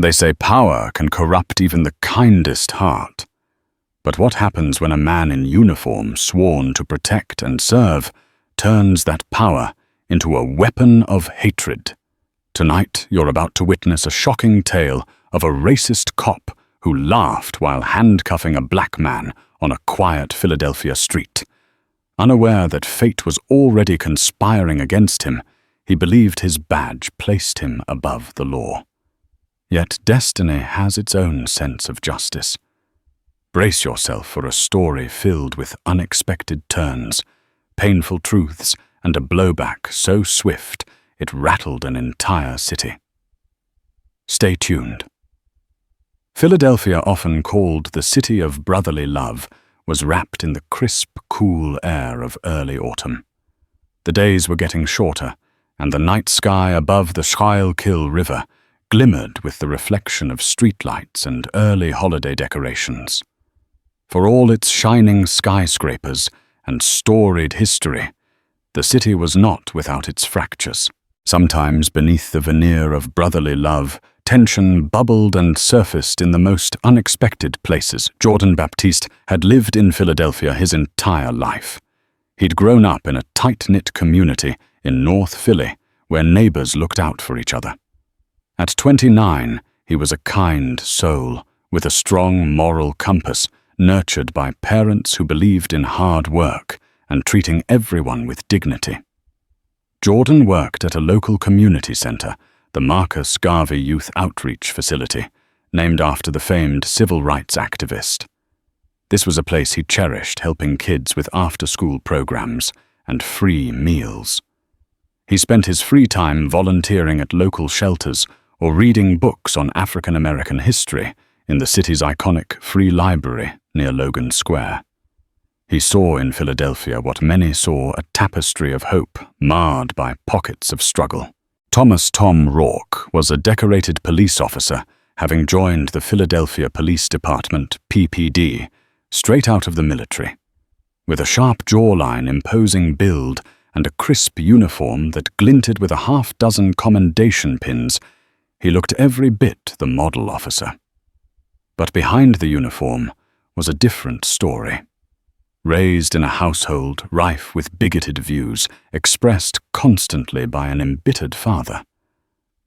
They say power can corrupt even the kindest heart. But what happens when a man in uniform, sworn to protect and serve, turns that power into a weapon of hatred? Tonight, you're about to witness a shocking tale of a racist cop who laughed while handcuffing a black man on a quiet Philadelphia street. Unaware that fate was already conspiring against him, he believed his badge placed him above the law. Yet destiny has its own sense of justice. Brace yourself for a story filled with unexpected turns, painful truths, and a blowback so swift it rattled an entire city. Stay tuned. Philadelphia, often called the city of brotherly love, was wrapped in the crisp, cool air of early autumn. The days were getting shorter, and the night sky above the Schuylkill River glimmered with the reflection of streetlights and early holiday decorations. For all its shining skyscrapers and storied history, the city was not without its fractures. Sometimes beneath the veneer of brotherly love, tension bubbled and surfaced in the most unexpected places. Jordan Baptiste had lived in Philadelphia his entire life. He'd grown up in a tight-knit community in North Philly where neighbors looked out for each other. At 29, he was a kind soul with a strong moral compass, nurtured by parents who believed in hard work and treating everyone with dignity. Jordan worked at a local community center, the Marcus Garvey Youth Outreach Facility, named after the famed civil rights activist. This was a place he cherished, helping kids with after-school programs and free meals. He spent his free time volunteering at local shelters or reading books on African American history in the city's iconic Free Library near Logan Square. He saw in Philadelphia what many saw, a tapestry of hope marred by pockets of struggle. Thomas "Tom" Rourke was a decorated police officer, having joined the Philadelphia Police Department, PPD, straight out of the military. With a sharp jawline, imposing build, and a crisp uniform that glinted with a half-dozen commendation pins, he looked every bit the model officer. But behind the uniform was a different story. Raised in a household rife with bigoted views, expressed constantly by an embittered father,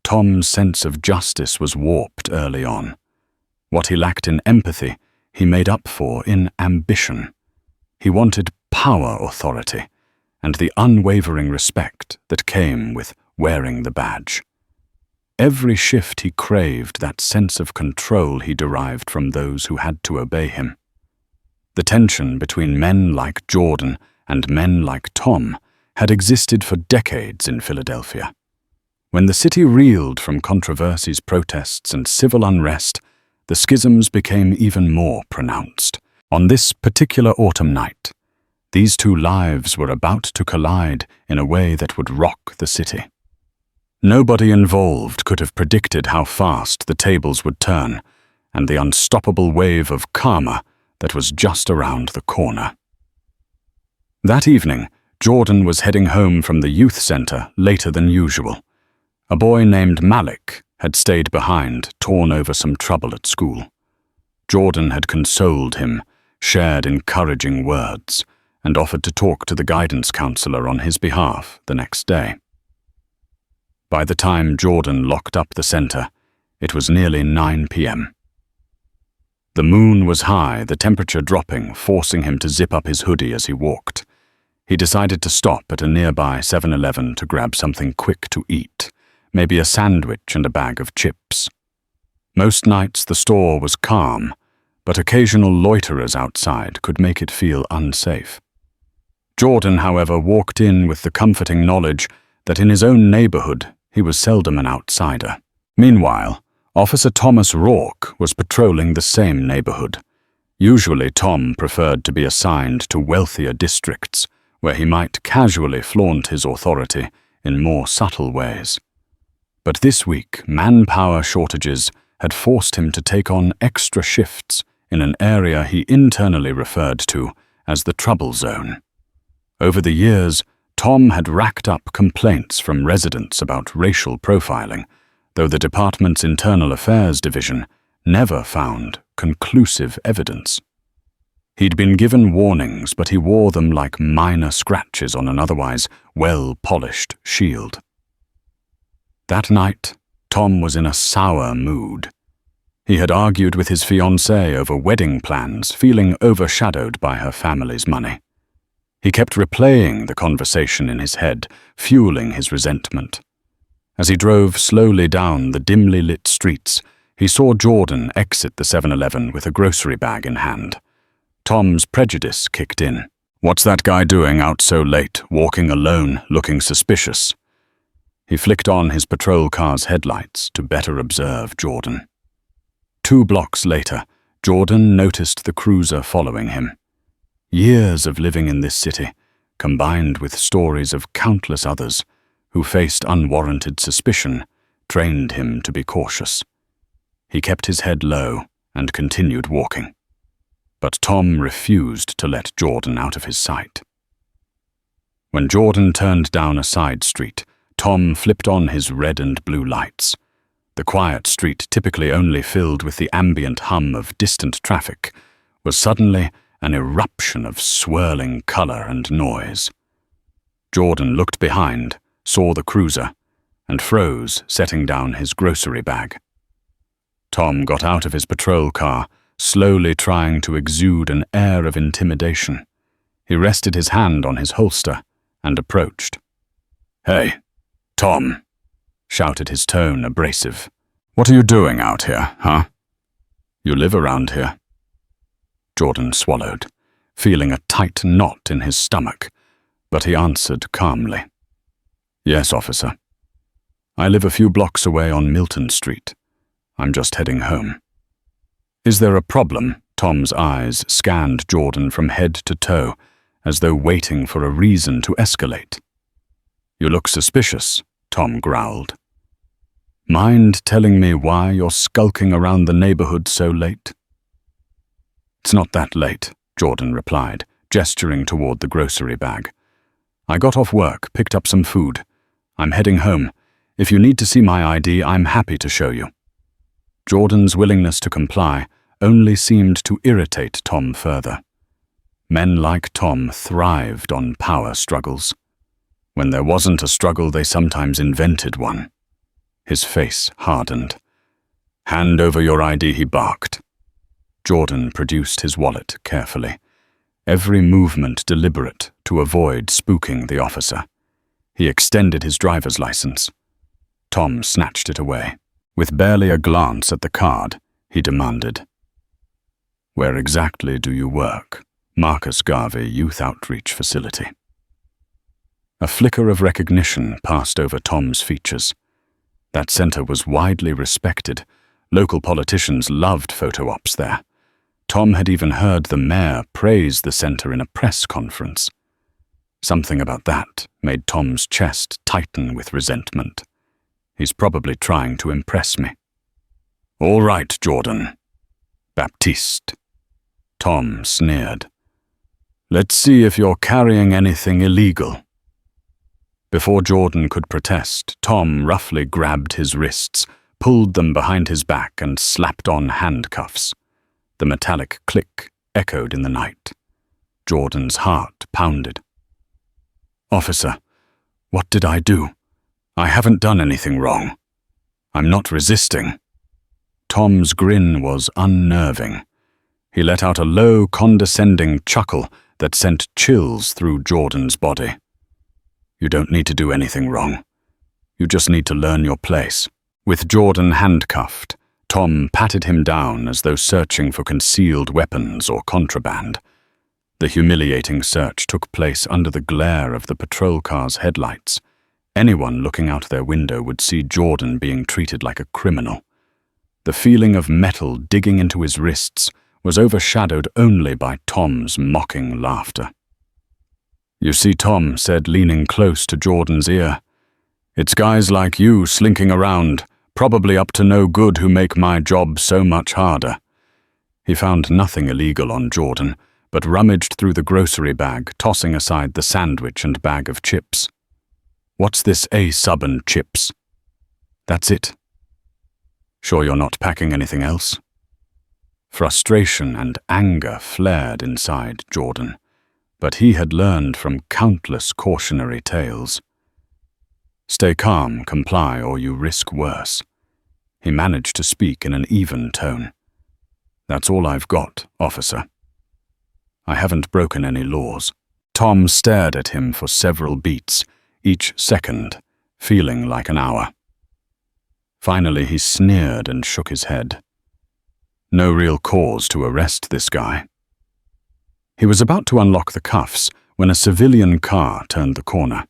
Tom's sense of justice was warped early on. What he lacked in empathy, he made up for in ambition. He wanted power authority and the unwavering respect that came with wearing the badge. Every shift he craved that sense of control he derived from those who had to obey him. The tension between men like Jordan and men like Tom had existed for decades in Philadelphia. When the city reeled from controversies, protests, and civil unrest, the schisms became even more pronounced. On this particular autumn night, these two lives were about to collide in a way that would rock the city. Nobody involved could have predicted how fast the tables would turn and the unstoppable wave of karma that was just around the corner. That evening, Jordan was heading home from the youth center later than usual. A boy named Malik had stayed behind, torn over some trouble at school. Jordan had consoled him, shared encouraging words, and offered to talk to the guidance counselor on his behalf the next day. By the time Jordan locked up the center, it was nearly 9 p.m. The moon was high, the temperature dropping, forcing him to zip up his hoodie as he walked. He decided to stop at a nearby 7-Eleven to grab something quick to eat, maybe a sandwich and a bag of chips. Most nights the store was calm, but occasional loiterers outside could make it feel unsafe. Jordan, however, walked in with the comforting knowledge that in his own neighborhood he was seldom an outsider. Meanwhile, Officer Thomas Rourke was patrolling the same neighborhood. Usually Tom preferred to be assigned to wealthier districts, where he might casually flaunt his authority in more subtle ways. But this week, manpower shortages had forced him to take on extra shifts in an area he internally referred to as the trouble zone. Over the years, Tom had racked up complaints from residents about racial profiling, though the department's Internal Affairs Division never found conclusive evidence. He'd been given warnings, but he wore them like minor scratches on an otherwise well-polished shield. That night, Tom was in a sour mood. He had argued with his fiancée over wedding plans, feeling overshadowed by her family's money. He kept replaying the conversation in his head, fueling his resentment. As he drove slowly down the dimly lit streets, he saw Jordan exit the 7-Eleven with a grocery bag in hand. Tom's prejudice kicked in. What's that guy doing out so late, walking alone, looking suspicious? He flicked on his patrol car's headlights to better observe Jordan. 2 blocks later, Jordan noticed the cruiser following him. Years of living in this city, combined with stories of countless others who faced unwarranted suspicion, trained him to be cautious. He kept his head low and continued walking. But Tom refused to let Jordan out of his sight. When Jordan turned down a side street, Tom flipped on his red and blue lights. The quiet street, typically only filled with the ambient hum of distant traffic, was suddenly an eruption of swirling color and noise. Jordan looked behind, saw the cruiser, and froze, setting down his grocery bag. Tom got out of his patrol car, slowly trying to exude an air of intimidation. He rested his hand on his holster and approached. "Hey, Tom," shouted his tone abrasive. "What are you doing out here, huh? You live around here?" Jordan swallowed, feeling a tight knot in his stomach, but he answered calmly. "Yes, officer. I live a few blocks away on Milton Street. I'm just heading home." "Is there a problem?" Tom's eyes scanned Jordan from head to toe, as though waiting for a reason to escalate. "You look suspicious," Tom growled. "Mind telling me why you're skulking around the neighborhood so late?" "It's not that late," Jordan replied, gesturing toward the grocery bag. "I got off work, picked up some food. I'm heading home. If you need to see my ID, I'm happy to show you." Jordan's willingness to comply only seemed to irritate Tom further. Men like Tom thrived on power struggles. When there wasn't a struggle, they sometimes invented one. His face hardened. "Hand over your ID," he barked. Jordan produced his wallet carefully, every movement deliberate to avoid spooking the officer. He extended his driver's license. Tom snatched it away. With barely a glance at the card, he demanded, "Where exactly do you work?" "Marcus Garvey Youth Outreach Facility." A flicker of recognition passed over Tom's features. That center was widely respected. Local politicians loved photo ops there. Tom had even heard the mayor praise the center in a press conference. Something about that made Tom's chest tighten with resentment. He's probably trying to impress me. "All right, Jordan. Baptiste." Tom sneered. "Let's see if you're carrying anything illegal." Before Jordan could protest, Tom roughly grabbed his wrists, pulled them behind his back, and slapped on handcuffs. The metallic click echoed in the night. Jordan's heart pounded. "Officer, what did I do? I haven't done anything wrong. I'm not resisting." Tom's grin was unnerving. He let out a low, condescending chuckle that sent chills through Jordan's body. "You don't need to do anything wrong. You just need to learn your place." With Jordan handcuffed, Tom patted him down as though searching for concealed weapons or contraband. The humiliating search took place under the glare of the patrol car's headlights. Anyone looking out their window would see Jordan being treated like a criminal. The feeling of metal digging into his wrists was overshadowed only by Tom's mocking laughter. "You see," Tom said, leaning close to Jordan's ear, "it's guys like you slinking around, probably up to no good, who make my job so much harder." He found nothing illegal on Jordan, but rummaged through the grocery bag, tossing aside the sandwich and bag of chips. "What's this, a sub and chips?" "That's it. Sure you're not packing anything else? Frustration and anger flared inside Jordan, but he had learned from countless cautionary tales. Stay calm, comply, or you risk worse. He managed to speak in an even tone. That's all I've got, officer. I haven't broken any laws. Tom stared at him for several beats, each second feeling like an hour. Finally, he sneered and shook his head. No real cause to arrest this guy. He was about to unlock the cuffs when a civilian car turned the corner.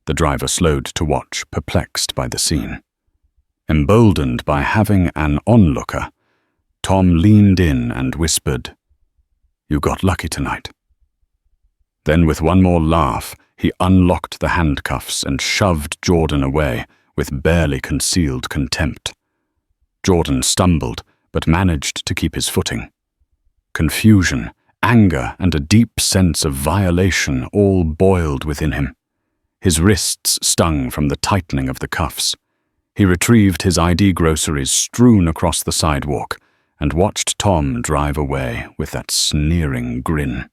The driver slowed to watch, perplexed by the scene. Emboldened by having an onlooker, Tom leaned in and whispered, "You got lucky tonight." Then with one more laugh, he unlocked the handcuffs and shoved Jordan away with barely concealed contempt. Jordan stumbled, but managed to keep his footing. Confusion, anger, and a deep sense of violation all boiled within him. His wrists stung from the tightening of the cuffs. He retrieved his ID groceries strewn across the sidewalk and watched Tom drive away with that sneering grin.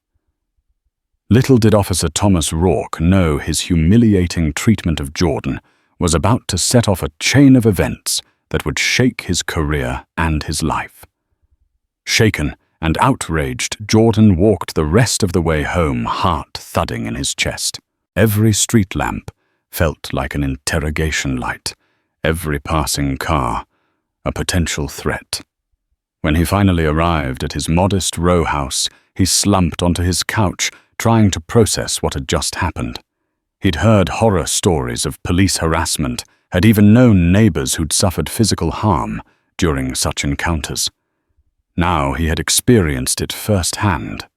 Little did Officer Thomas Rourke know his humiliating treatment of Jordan was about to set off a chain of events that would shake his career and his life. Shaken and outraged, Jordan walked the rest of the way home, heart thudding in his chest. Every street lamp felt like an interrogation light, every passing car a potential threat. When he finally arrived at his modest row house, he slumped onto his couch, trying to process what had just happened. He'd heard horror stories of police harassment, had even known neighbors who'd suffered physical harm during such encounters. Now he had experienced it firsthand.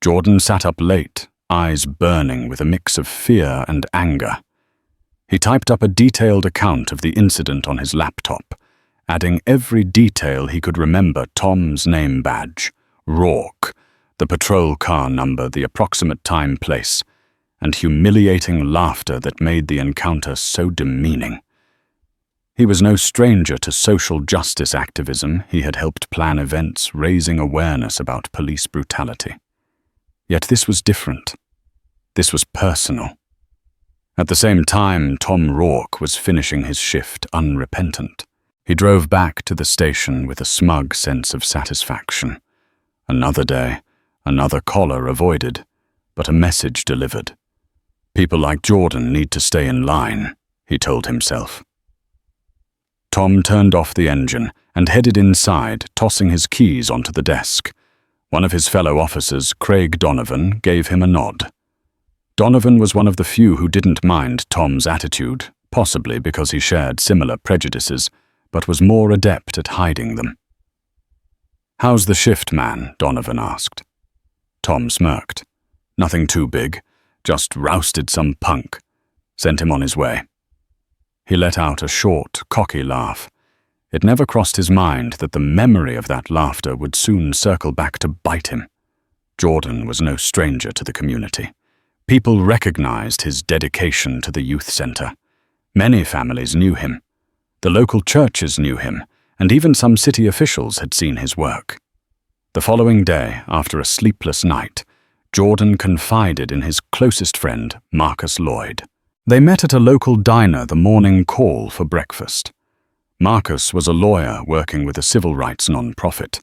Jordan sat up late, eyes burning with a mix of fear and anger. He typed up a detailed account of the incident on his laptop, adding every detail he could remember: Tom's name badge, Rourke, the patrol car number, the approximate time, place, and humiliating laughter that made the encounter so demeaning. He was no stranger to social justice activism. He had helped plan events raising awareness about police brutality. Yet this was different. This was personal. At the same time, Tom Rourke was finishing his shift unrepentant. He drove back to the station with a smug sense of satisfaction. Another day, another collar avoided, but a message delivered. People like Jordan need to stay in line, he told himself. Tom turned off the engine and headed inside, tossing his keys onto the desk. One of his fellow officers, Craig Donovan, gave him a nod. Donovan was one of the few who didn't mind Tom's attitude, possibly because he shared similar prejudices, but was more adept at hiding them. "How's the shift, man?" Donovan asked. Tom smirked. "Nothing too big, just rousted some punk. Sent him on his way." He let out a short, cocky laugh. It never crossed his mind that the memory of that laughter would soon circle back to bite him. Jordan was no stranger to the community. People recognized his dedication to the youth center. Many families knew him. The local churches knew him, and even some city officials had seen his work. The following day, after a sleepless night, Jordan confided in his closest friend, Marcus Lloyd. They met at a local diner the morning call for breakfast. Marcus was a lawyer working with a civil rights non-profit.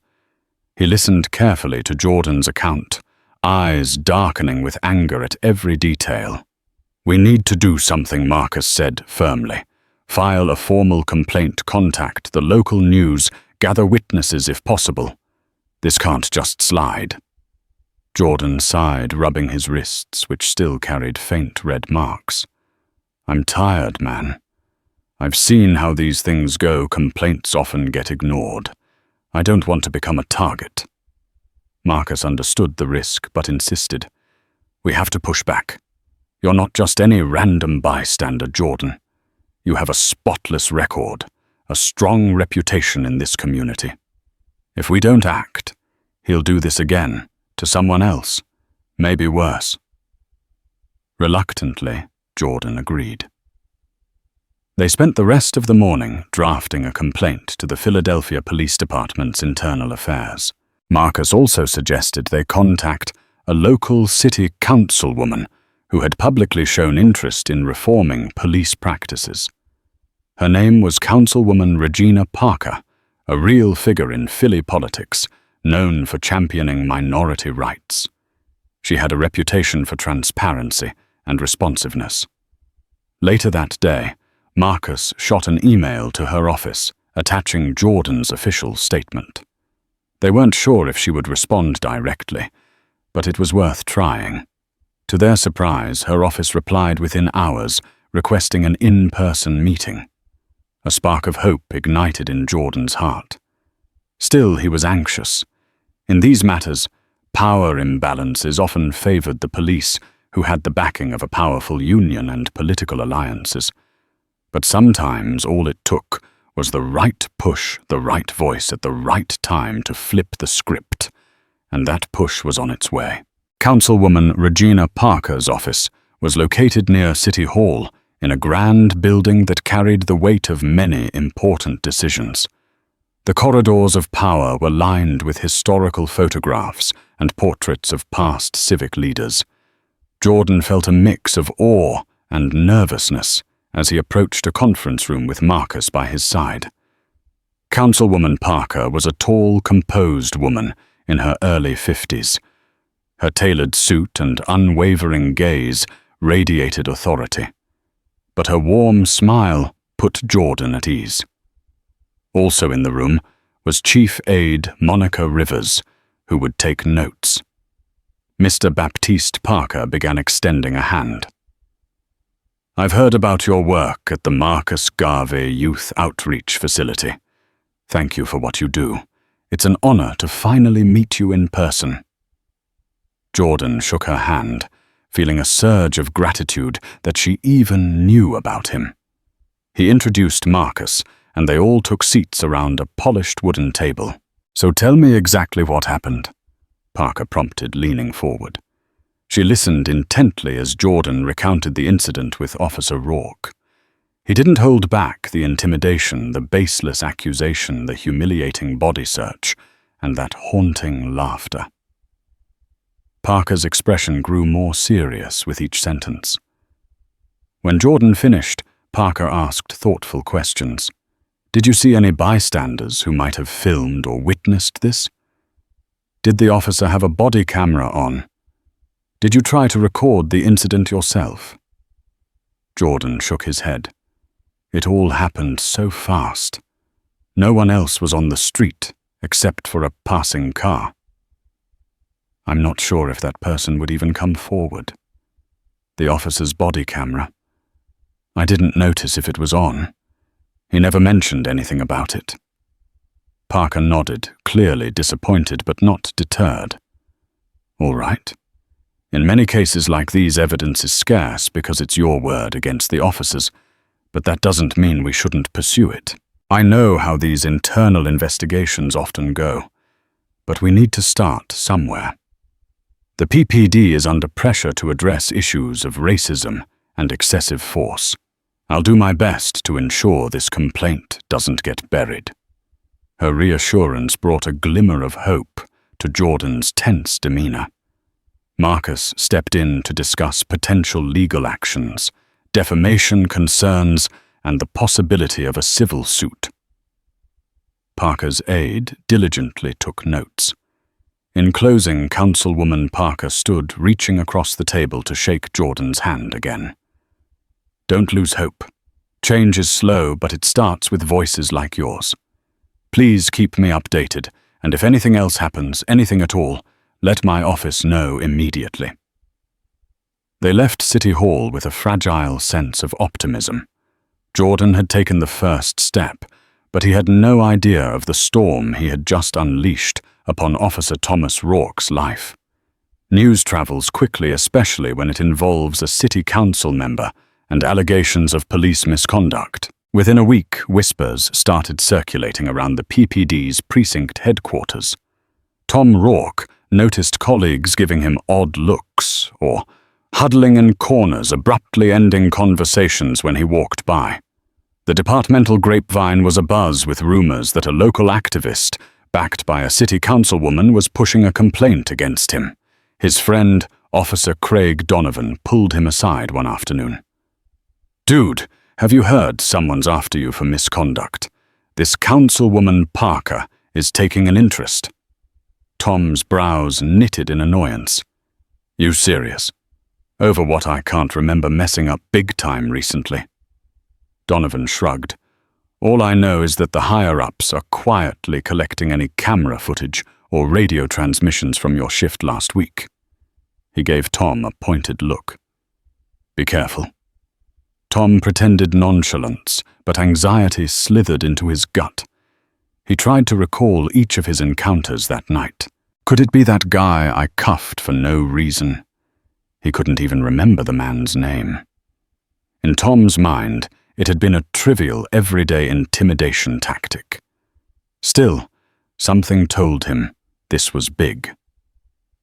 He listened carefully to Jordan's account, eyes darkening with anger at every detail. "We need to do something," Marcus said firmly. "File a formal complaint, contact the local news, gather witnesses if possible. This can't just slide." Jordan sighed, rubbing his wrists, which still carried faint red marks. "I'm tired, man. I've seen how these things go. Complaints often get ignored. I don't want to become a target." Marcus understood the risk, but insisted. "We have to push back. You're not just any random bystander, Jordan. You have a spotless record, a strong reputation in this community. If we don't act, he'll do this again, to someone else, maybe worse." Reluctantly, Jordan agreed. They spent the rest of the morning drafting a complaint to the Philadelphia Police Department's Internal Affairs. Marcus also suggested they contact a local city councilwoman who had publicly shown interest in reforming police practices. Her name was Councilwoman Regina Parker, a real figure in Philly politics, known for championing minority rights. She had a reputation for transparency and responsiveness. Later that day, Marcus shot an email to her office attaching Jordan's official statement. They weren't sure if she would respond directly, but it was worth trying. To their surprise, her office replied within hours, requesting an in-person meeting. A spark of hope ignited in Jordan's heart. Still, he was anxious. In these matters, power imbalances often favored the police, who had the backing of a powerful union and political alliances. But sometimes all it took was the right push, the right voice at the right time to flip the script, and that push was on its way. Councilwoman Regina Parker's office was located near City Hall in a grand building that carried the weight of many important decisions. The corridors of power were lined with historical photographs and portraits of past civic leaders. Jordan felt a mix of awe and nervousness as he approached a conference room with Marcus by his side. Councilwoman Parker was a tall, composed woman in her early 50s. Her tailored suit and unwavering gaze radiated authority, but her warm smile put Jordan at ease. Also in the room was Chief Aide Monica Rivers, who would take notes. Mr. Baptiste Parker began extending a hand. "I've heard about your work at the Marcus Garvey Youth Outreach Facility. Thank you for what you do. It's an honor to finally meet you in person." Jordan shook her hand, feeling a surge of gratitude that she even knew about him. He introduced Marcus, and they all took seats around a polished wooden table. "So tell me exactly what happened," Parker prompted, leaning forward. She listened intently as Jordan recounted the incident with Officer Rourke. He didn't hold back the intimidation, the baseless accusation, the humiliating body search, and that haunting laughter. Parker's expression grew more serious with each sentence. When Jordan finished, Parker asked thoughtful questions. "Did you see any bystanders who might have filmed or witnessed this? Did the officer have a body camera on? Did you try to record the incident yourself?" Jordan shook his head. It all happened so fast. No one else was on the street except for a passing car. "I'm not sure if that person would even come forward. The officer's body camera. I didn't notice if it was on. He never mentioned anything about it." Parker nodded, clearly disappointed but not deterred. "All right. In many cases like these, evidence is scarce because it's your word against the officers, but that doesn't mean we shouldn't pursue it. I know how these internal investigations often go, but we need to start somewhere. The PPD is under pressure to address issues of racism and excessive force. I'll do my best to ensure this complaint doesn't get buried." Her reassurance brought a glimmer of hope to Jordan's tense demeanor. Marcus stepped in to discuss potential legal actions, defamation concerns, and the possibility of a civil suit. Parker's aide diligently took notes. In closing, Councilwoman Parker stood, reaching across the table to shake Jordan's hand again. "Don't lose hope. Change is slow, but it starts with voices like yours. Please keep me updated, and if anything else happens, anything at all, let my office know immediately." They left City Hall with a fragile sense of optimism. Jordan had taken the first step, but he had no idea of the storm he had just unleashed upon Officer Thomas Rourke's life. News travels quickly, especially when it involves a city council member and allegations of police misconduct. Within a week, whispers started circulating around the PPD's precinct headquarters. Tom Rourke noticed colleagues giving him odd looks or huddling in corners, abruptly ending conversations when he walked by. The departmental grapevine was abuzz with rumors that a local activist, backed by a city councilwoman, was pushing a complaint against him. His friend, Officer Craig Donovan, pulled him aside one afternoon. "Dude, have you heard someone's after you for misconduct? This councilwoman Parker is taking an interest." Tom's brows knitted in annoyance. "You serious? Over what I can't remember messing up big time recently?" Donovan shrugged. "All I know is that the higher-ups are quietly collecting any camera footage or radio transmissions from your shift last week." He gave Tom a pointed look. "Be careful." Tom pretended nonchalance, but anxiety slithered into his gut. He tried to recall each of his encounters that night. Could it be that guy I cuffed for no reason? He couldn't even remember the man's name. In Tom's mind, it had been a trivial, everyday intimidation tactic. Still, something told him this was big.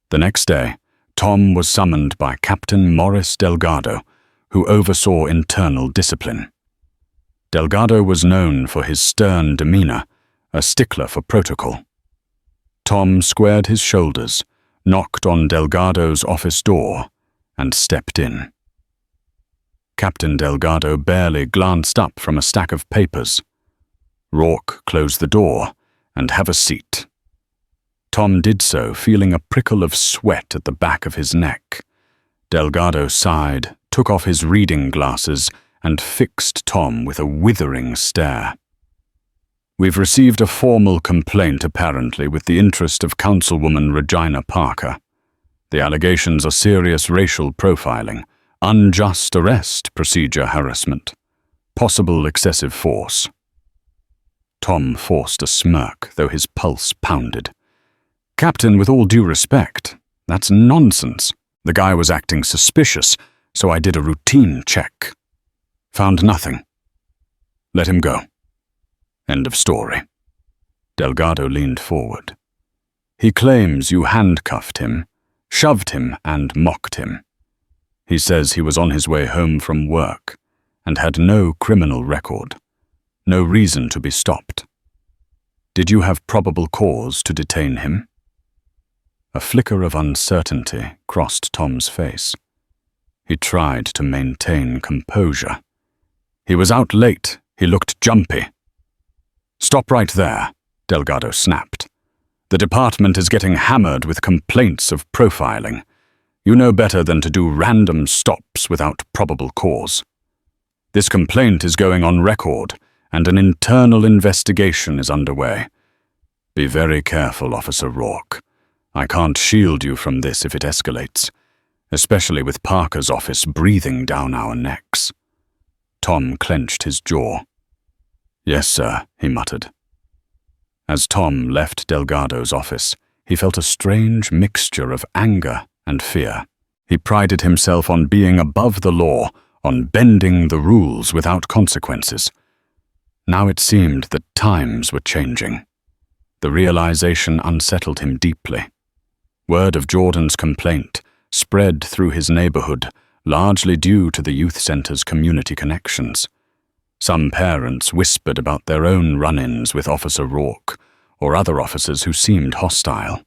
The next day, Tom was summoned by Captain Morris Delgado, who oversaw internal discipline. Delgado was known for his stern demeanor, a stickler for protocol. Tom squared his shoulders, knocked on Delgado's office door, and stepped in. Captain Delgado barely glanced up from a stack of papers. "Rourke, close the door and have a seat." Tom did so, feeling a prickle of sweat at the back of his neck. Delgado sighed, took off his reading glasses, and fixed Tom with a withering stare. "We've received a formal complaint, apparently, with the interest of Councilwoman Regina Parker. The allegations are serious racial profiling, unjust arrest procedure harassment, possible excessive force." Tom forced a smirk, though his pulse pounded. "Captain, with all due respect, that's nonsense. The guy was acting suspicious, so I did a routine check. Found nothing. Let him go. End of story." Delgado leaned forward. "He claims you handcuffed him, shoved him, and mocked him. He says he was on his way home from work and had no criminal record, no reason to be stopped. Did you have probable cause to detain him?" A flicker of uncertainty crossed Tom's face. He tried to maintain composure. "He was out late. He looked jumpy." "Stop right there," Delgado snapped. "The department is getting hammered with complaints of profiling. You know better than to do random stops without probable cause. This complaint is going on record, and an internal investigation is underway. Be very careful, Officer Rourke. I can't shield you from this if it escalates, especially with Parker's office breathing down our necks." Tom clenched his jaw. "Yes, sir," he muttered. As Tom left Delgado's office, he felt a strange mixture of anger and fear. He prided himself on being above the law, on bending the rules without consequences. Now it seemed that times were changing. The realization unsettled him deeply. Word of Jordan's complaint spread through his neighborhood, largely due to the youth center's community connections. Some parents whispered about their own run-ins with Officer Rourke or other officers who seemed hostile.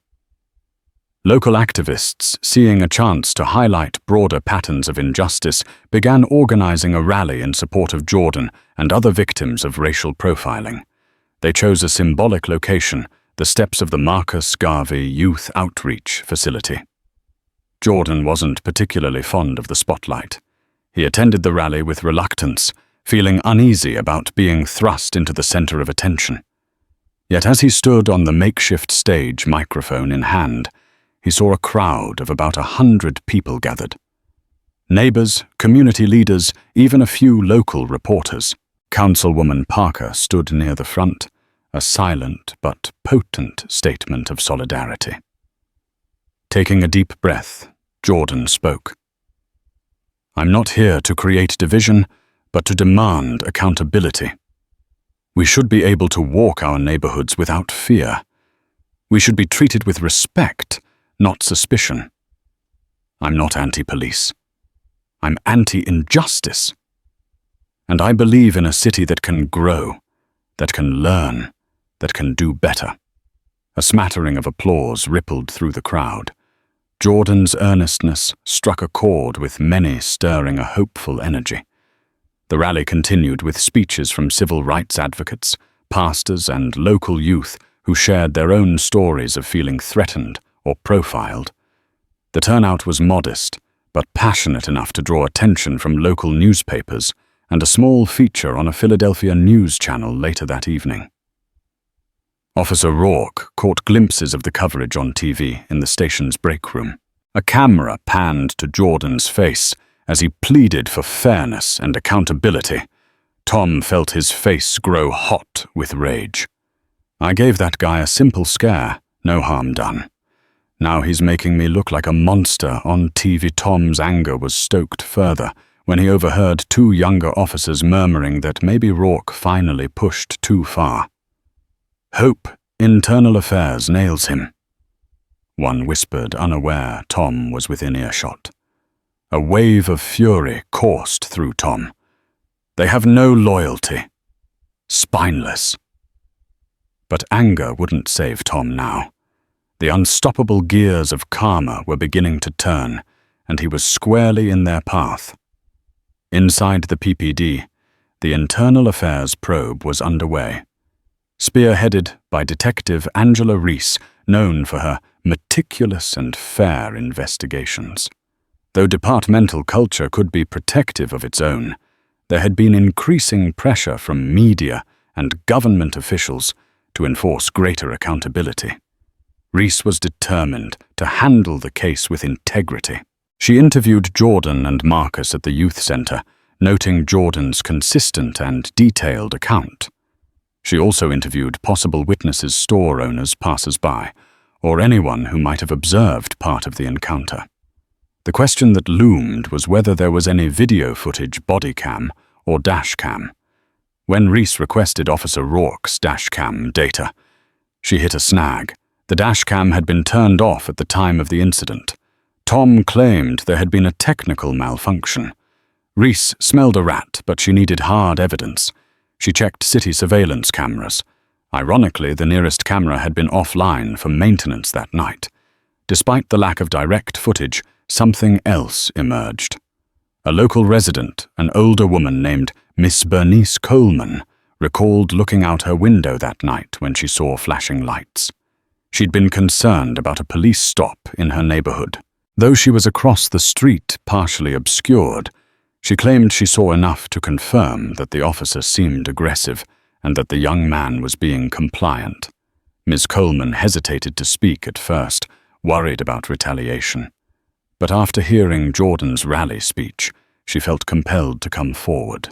Local activists, seeing a chance to highlight broader patterns of injustice, began organizing a rally in support of Jordan and other victims of racial profiling. They chose a symbolic location, the steps of the Marcus Garvey Youth Outreach Facility. Jordan wasn't particularly fond of the spotlight. He attended the rally with reluctance, feeling uneasy about being thrust into the center of attention. Yet as he stood on the makeshift stage, microphone in hand, he saw a crowd of about 100 people gathered. Neighbors, community leaders, even a few local reporters. Councilwoman Parker stood near the front, a silent but potent statement of solidarity. Taking a deep breath, Jordan spoke. "I'm not here to create division, but to demand accountability. We should be able to walk our neighborhoods without fear. We should be treated with respect, not suspicion. I'm not anti-police. I'm anti-injustice. And I believe in a city that can grow, that can learn, that can do better. A smattering of applause rippled through the crowd. Jordan's earnestness struck a chord with many, stirring a hopeful energy. The rally continued with speeches from civil rights advocates, pastors, and local youth who shared their own stories of feeling threatened or profiled. The turnout was modest, but passionate enough to draw attention from local newspapers and a small feature on a Philadelphia news channel later that evening. Officer Rourke caught glimpses of the coverage on TV in the station's break room. A camera panned to Jordan's face as he pleaded for fairness and accountability. Tom felt his face grow hot with rage. I gave that guy a simple scare, no harm done. Now he's making me look like a monster on TV. Tom's anger was stoked further when he overheard two younger officers murmuring that maybe Rourke finally pushed too far. Hope, internal affairs nails him. One whispered, unaware Tom was within earshot. A wave of fury coursed through Tom. They have no loyalty. Spineless. But anger wouldn't save Tom now. The unstoppable gears of karma were beginning to turn, and he was squarely in their path. Inside the PPD, the internal affairs probe was underway. Spearheaded by Detective Angela Reese, known for her meticulous and fair investigations. Though departmental culture could be protective of its own, there had been increasing pressure from media and government officials to enforce greater accountability. Reese was determined to handle the case with integrity. She interviewed Jordan and Marcus at the youth center, noting Jordan's consistent and detailed account. She also interviewed possible witnesses, store owners, passers-by, or anyone who might have observed part of the encounter. The question that loomed was whether there was any video footage, body cam, or dash cam. When Reese requested Officer Rourke's dash cam data, she hit a snag. The dash cam had been turned off at the time of the incident. Tom claimed there had been a technical malfunction. Reese smelled a rat, but she needed hard evidence. She checked city surveillance cameras. Ironically, the nearest camera had been offline for maintenance that night. Despite the lack of direct footage, something else emerged. A local resident, an older woman named Miss Bernice Coleman, recalled looking out her window that night when she saw flashing lights. She'd been concerned about a police stop in her neighborhood. Though she was across the street, partially obscured, she claimed she saw enough to confirm that the officer seemed aggressive and that the young man was being compliant. Ms. Coleman hesitated to speak at first, worried about retaliation. But after hearing Jordan's rally speech, she felt compelled to come forward.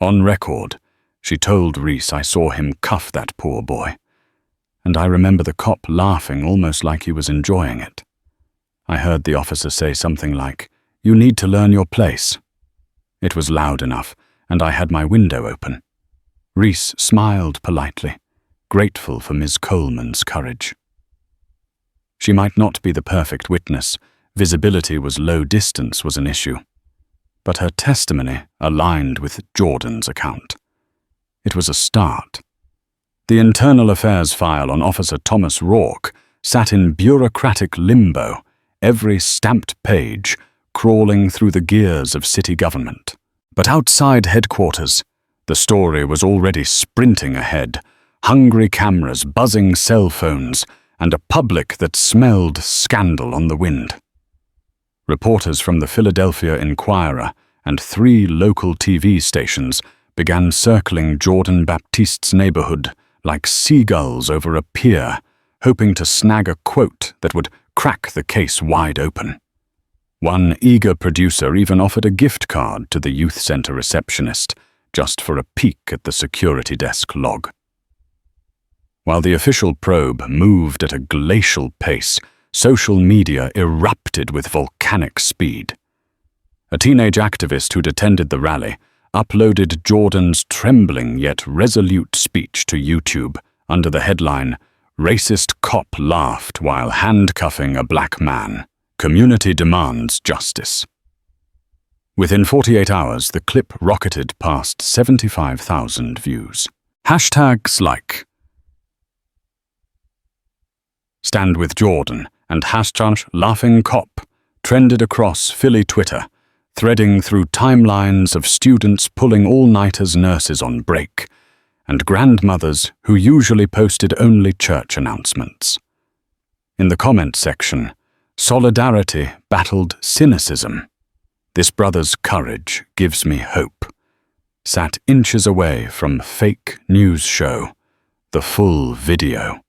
On record, she told Reese, "I saw him cuff that poor boy." And I remember the cop laughing almost like he was enjoying it. I heard the officer say something like, "You need to learn your place." It was loud enough, and I had my window open. Reese smiled politely, grateful for Ms. Coleman's courage. She might not be the perfect witness. Visibility was low, distance was an issue. But her testimony aligned with Jordan's account. It was a start. The internal affairs file on Officer Thomas Rourke sat in bureaucratic limbo, every stamped page crawling through the gears of city government. But outside headquarters, the story was already sprinting ahead, hungry cameras, buzzing cell phones, and a public that smelled scandal on the wind. Reporters from the Philadelphia Inquirer and 3 local TV stations began circling Jordan Baptiste's neighborhood like seagulls over a pier, hoping to snag a quote that would crack the case wide open. One eager producer even offered a gift card to the youth center receptionist, just for a peek at the security desk log. While the official probe moved at a glacial pace, social media erupted with volcanic speed. A teenage activist who'd attended the rally uploaded Jordan's trembling yet resolute speech to YouTube under the headline, "Racist Cop Laughed While Handcuffing a Black Man. Community Demands Justice." Within 48 hours, the clip rocketed past 75,000 views. Hashtags like Stand with Jordan and hashtag Laughing Cop trended across Philly Twitter, threading through timelines of students pulling all-nighters, nurses on break, and grandmothers who usually posted only church announcements. In the comment section, solidarity battled cynicism. This brother's courage gives me hope. Sat inches away from fake news show, the full video.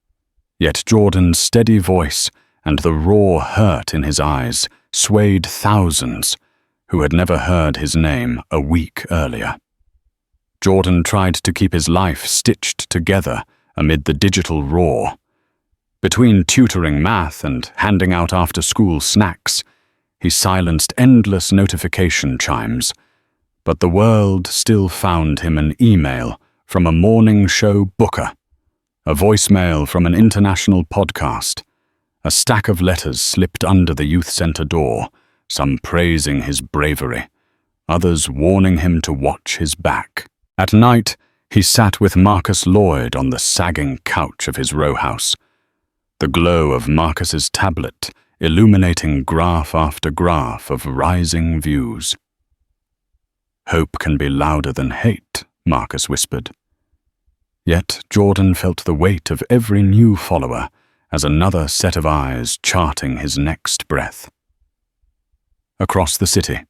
Yet Jordan's steady voice and the raw hurt in his eyes swayed thousands who had never heard his name a week earlier. Jordan tried to keep his life stitched together amid the digital roar. Between tutoring math and handing out after-school snacks, he silenced endless notification chimes, but the world still found him an email from a morning show booker, a voicemail from an international podcast, a stack of letters slipped under the youth center door, some praising his bravery, others warning him to watch his back. At night, he sat with Marcus Lloyd on the sagging couch of his row house, the glow of Marcus's tablet illuminating graph after graph of rising views. Hope can be louder than hate, Marcus whispered. Yet Jordan felt the weight of every new follower as another set of eyes charting his next breath. Across the city,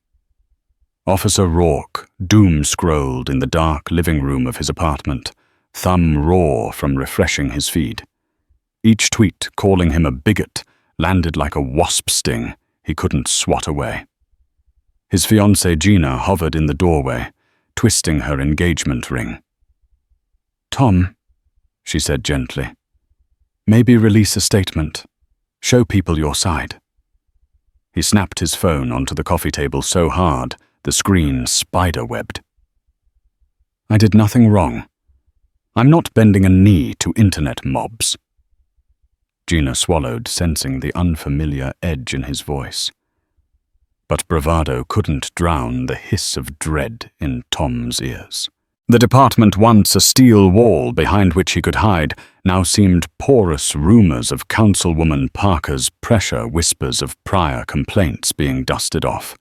Officer Rourke doom-scrolled in the dark living room of his apartment, thumb raw from refreshing his feed. Each tweet calling him a bigot landed like a wasp sting he couldn't swat away. His fiancée Gina hovered in the doorway, twisting her engagement ring. "Tom," she said gently, "maybe release a statement. Show people your side." He snapped his phone onto the coffee table so hard the screen spider-webbed. "I did nothing wrong. I'm not bending a knee to internet mobs." Gina swallowed, sensing the unfamiliar edge in his voice. But bravado couldn't drown the hiss of dread in Tom's ears. The department, once a steel wall behind which he could hide, now seemed porous rumors of Councilwoman Parker's pressure whispers of prior complaints being dusted off.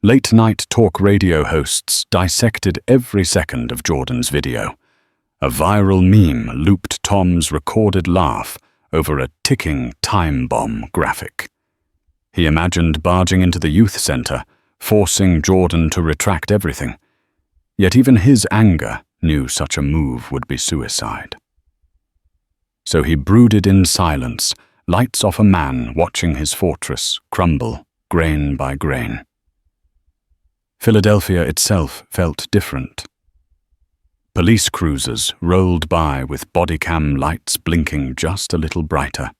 Late-night talk radio hosts dissected every second of Jordan's video. A viral meme looped Tom's recorded laugh over a ticking time bomb graphic. He imagined barging into the youth center, forcing Jordan to retract everything. Yet even his anger knew such a move would be suicide. So he brooded in silence, lights off a man watching his fortress crumble grain by grain. Philadelphia itself felt different. Police cruisers rolled by with bodycam lights blinking just a little brighter.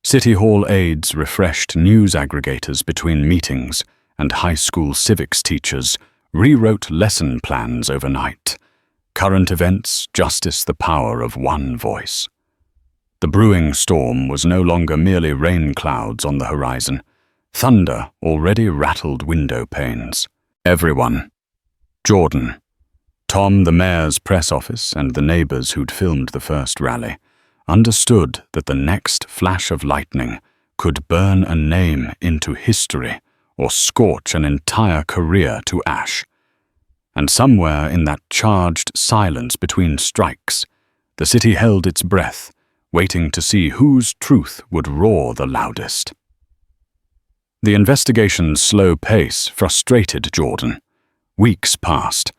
City Hall aides refreshed news aggregators between meetings, and high school civics teachers rewrote lesson plans overnight. Current events, justice, the power of one voice. The brewing storm was no longer merely rain clouds on the horizon. Thunder already rattled window panes. Everyone, Jordan, Tom, the mayor's press office, and the neighbors who'd filmed the first rally, understood that the next flash of lightning could burn a name into history or scorch an entire career to ash. And somewhere in that charged silence between strikes, the city held its breath, waiting to see whose truth would roar the loudest. The investigation's slow pace frustrated Jordan. Weeks passed.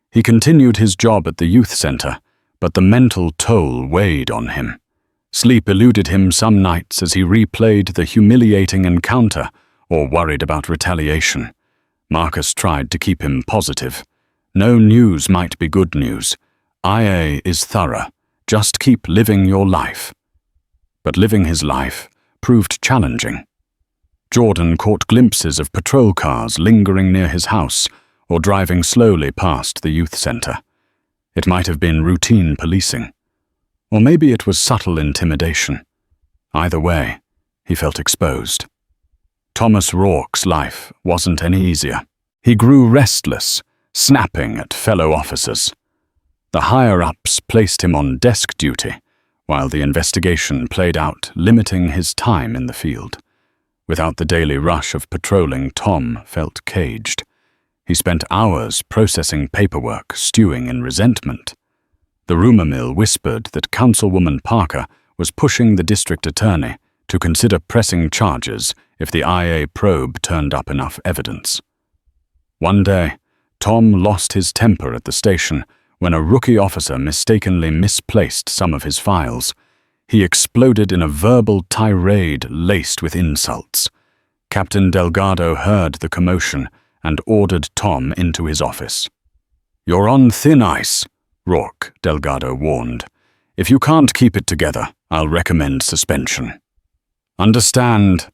He continued his job at the youth center, but the mental toll weighed on him. Sleep eluded him some nights as he replayed the humiliating encounter or worried about retaliation. Marcus tried to keep him positive. No news might be good news. IA is thorough. Just keep living your life. But living his life proved challenging. Jordan caught glimpses of patrol cars lingering near his house or driving slowly past the youth center. It might have been routine policing, or maybe it was subtle intimidation. Either way, he felt exposed. Thomas Rourke's life wasn't any easier. He grew restless, snapping at fellow officers. The higher-ups placed him on desk duty, while the investigation played out, limiting his time in the field. Without the daily rush of patrolling, Tom felt caged. He spent hours processing paperwork, stewing in resentment. The rumor mill whispered that Councilwoman Parker was pushing the district attorney to consider pressing charges if the IA probe turned up enough evidence. One day, Tom lost his temper at the station when a rookie officer mistakenly misplaced some of his files. He exploded in a verbal tirade laced with insults. Captain Delgado heard the commotion and ordered Tom into his office. "You're on thin ice," Rourke, Delgado warned. "If you can't keep it together, I'll recommend suspension." "Understand."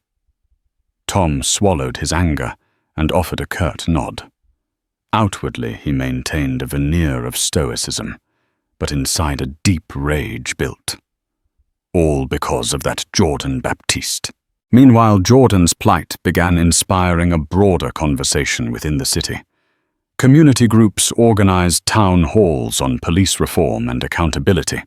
Tom swallowed his anger and offered a curt nod. Outwardly, he maintained a veneer of stoicism, but inside a deep rage built. All because of that Jordan Baptiste. Meanwhile, Jordan's plight began inspiring a broader conversation within the city. Community groups organized town halls on police reform and accountability.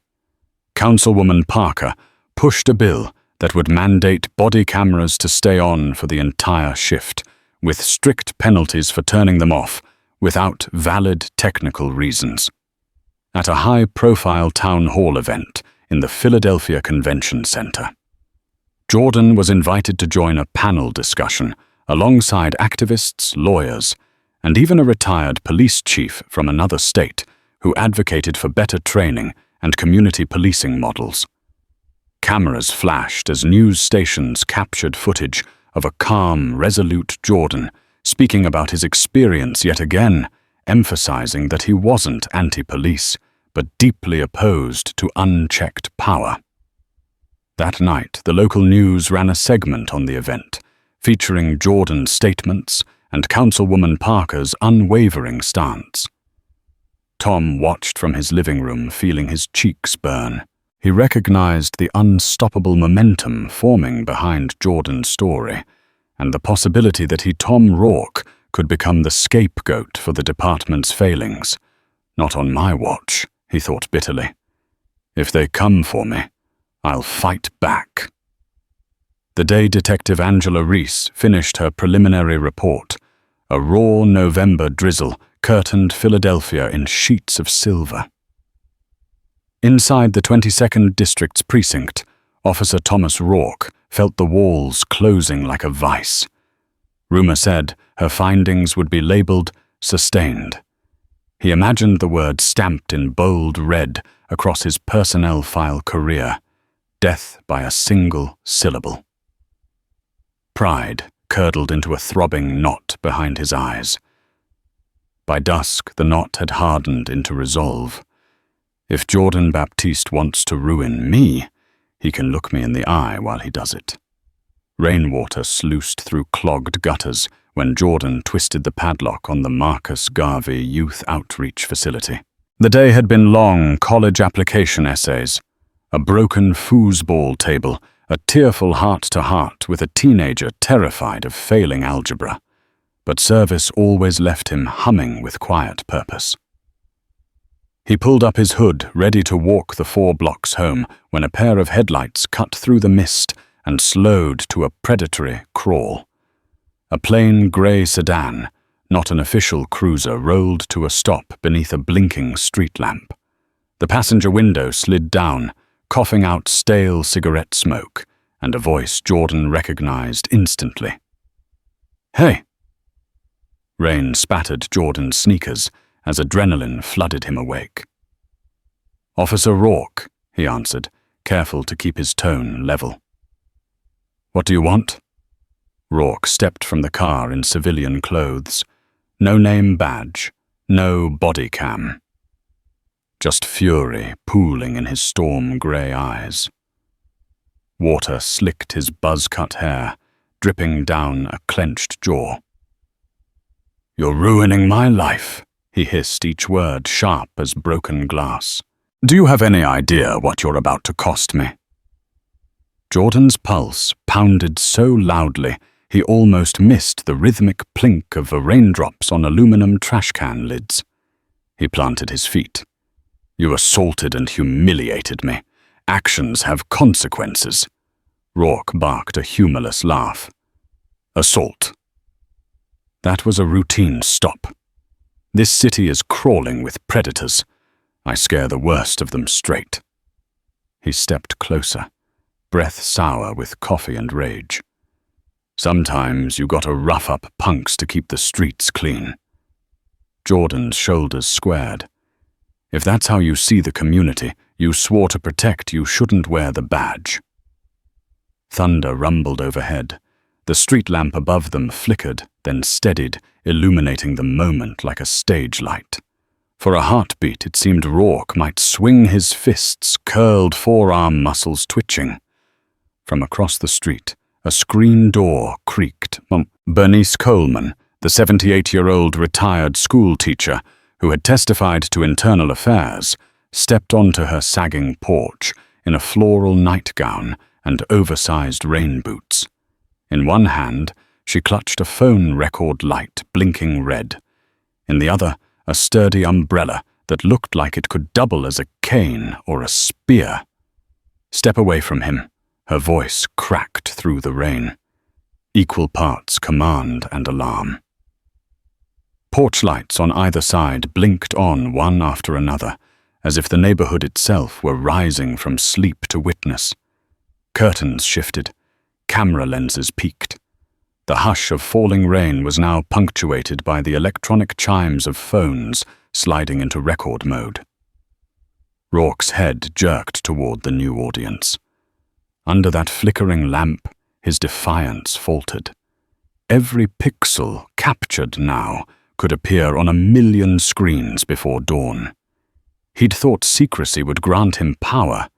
Councilwoman Parker pushed a bill that would mandate body cameras to stay on for the entire shift, with strict penalties for turning them off without valid technical reasons. At a high-profile town hall event in the Philadelphia Convention Center, Jordan was invited to join a panel discussion alongside activists, lawyers, and even a retired police chief from another state who advocated for better training and community policing models. Cameras flashed as news stations captured footage of a calm, resolute Jordan speaking about his experience yet again, emphasizing that he wasn't anti-police, but deeply opposed to unchecked power. That night, the local news ran a segment on the event, featuring Jordan's statements and Councilwoman Parker's unwavering stance. Tom watched from his living room, feeling his cheeks burn. He recognized the unstoppable momentum forming behind Jordan's story, and the possibility that Tom Rourke could become the scapegoat for the department's failings. "Not on my watch," he thought bitterly. "If they come for me, I'll fight back." The day Detective Angela Reese finished her preliminary report, a raw November drizzle curtained Philadelphia in sheets of silver. Inside the 22nd District's precinct, Officer Thomas Rourke felt the walls closing like a vice. Rumor said her findings would be labeled sustained. He imagined the word stamped in bold red across his personnel file career, death by a single syllable. Pride curdled into a throbbing knot behind his eyes. By dusk, the knot had hardened into resolve. If Jordan Baptiste wants to ruin me, he can look me in the eye while he does it. Rainwater sluiced through clogged gutters when Jordan twisted the padlock on the Marcus Garvey Youth Outreach Facility. The day had been long college application essays, a broken foosball table, a tearful heart-to-heart with a teenager terrified of failing algebra. But service always left him humming with quiet purpose. He pulled up his hood, ready to walk the 4 blocks home, when a pair of headlights cut through the mist and slowed to a predatory crawl. A plain grey sedan, not an official cruiser, rolled to a stop beneath a blinking street lamp. The passenger window slid down, coughing out stale cigarette smoke, and a voice Jordan recognized instantly. "Hey!" Rain spattered Jordan's sneakers as adrenaline flooded him awake. "Officer Rourke," he answered, careful to keep his tone level. "What do you want?" Rourke stepped from the car in civilian clothes. No name badge, no body cam. Just fury pooling in his storm-grey eyes. Water slicked his buzz-cut hair, dripping down a clenched jaw. "You're ruining my life," he hissed, each word sharp as broken glass. "Do you have any idea what you're about to cost me?" Jordan's pulse pounded so loudly he almost missed the rhythmic plink of the raindrops on aluminum trash can lids. He planted his feet. "You assaulted and humiliated me. Actions have consequences." Rourke barked a humorless laugh. "Assault." That was a routine stop. "This city is crawling with predators. I scare the worst of them straight." He stepped closer, breath sour with coffee and rage. "Sometimes you gotta rough up punks to keep the streets clean." Jordan's shoulders squared. "If that's how you see the community you swore to protect, you shouldn't wear the badge." Thunder rumbled overhead. The street lamp above them flickered, then steadied, illuminating the moment like a stage light. For a heartbeat, it seemed Rourke might swing his fists, curled forearm muscles twitching. From across the street, a screen door creaked. Bernice Coleman, the 78-year-old retired school teacher who had testified to internal affairs, stepped onto her sagging porch in a floral nightgown and oversized rain boots. In one hand, she clutched a phone record light blinking red. In the other, a sturdy umbrella that looked like it could double as a cane or a spear. "Step away from him," her voice cracked through the rain. Equal parts command and alarm. Porch lights on either side blinked on one after another, as if the neighborhood itself were rising from sleep to witness. Curtains shifted. Camera lenses peaked. The hush of falling rain was now punctuated by the electronic chimes of phones sliding into record mode. Rourke's head jerked toward the new audience. Under that flickering lamp, his defiance faltered. Every pixel captured now could appear on 1,000,000 screens before dawn. He'd thought secrecy would grant him power.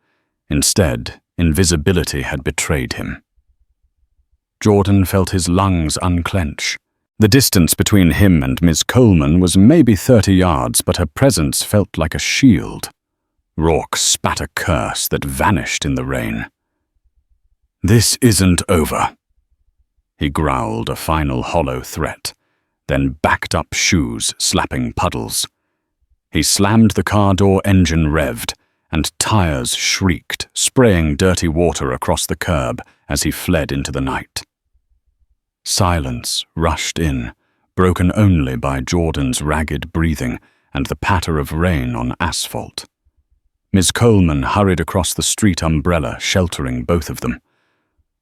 Instead, invisibility had betrayed him. Jordan felt his lungs unclench. The distance between him and Miss Coleman was maybe 30 yards, but her presence felt like a shield. Rourke spat a curse that vanished in the rain. "This isn't over." He growled a final hollow threat, then backed up shoes, slapping puddles. He slammed the car door engine revved, and tires shrieked, spraying dirty water across the curb as he fled into the night. Silence rushed in, broken only by Jordan's ragged breathing and the patter of rain on asphalt. Miss Coleman hurried across the street umbrella, sheltering both of them.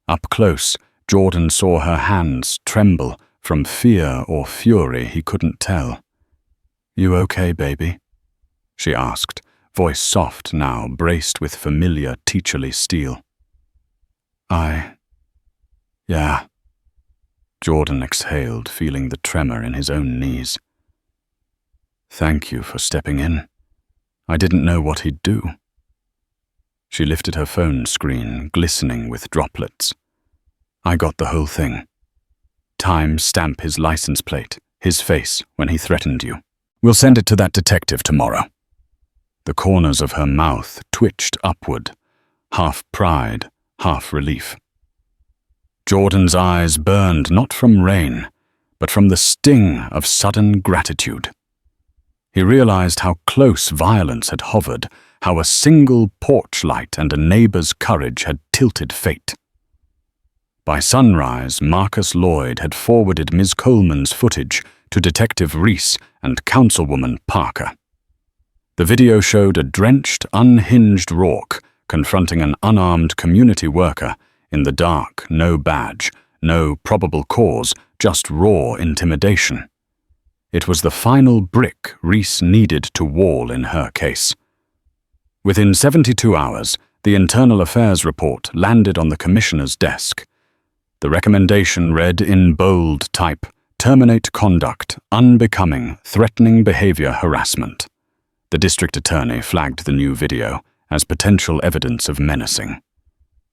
Up close, Jordan saw her hands tremble from fear or fury he couldn't tell. "You okay, baby?" she asked, voice soft now, braced with familiar teacherly steel. Yeah." Jordan exhaled, feeling the tremor in his own knees. "Thank you for stepping in. I didn't know what he'd do." She lifted her phone screen, glistening with droplets. "I got the whole thing. Time stamp his license plate, his face, when he threatened you. We'll send it to that detective tomorrow." The corners of her mouth twitched upward, half pride, half relief. Jordan's eyes burned not from rain, but from the sting of sudden gratitude. He realized how close violence had hovered, how a single porch light and a neighbor's courage had tilted fate. By sunrise, Marcus Lloyd had forwarded Ms. Coleman's footage to Detective Reese and Councilwoman Parker. The video showed a drenched, unhinged Rourke confronting an unarmed community worker in the dark, no badge, no probable cause, just raw intimidation. It was the final brick Reese needed to wall in her case. Within 72 hours, the Internal Affairs report landed on the Commissioner's desk. The recommendation read in bold type, "Terminate conduct, unbecoming, threatening behavior harassment." The district attorney flagged the new video as potential evidence of menacing.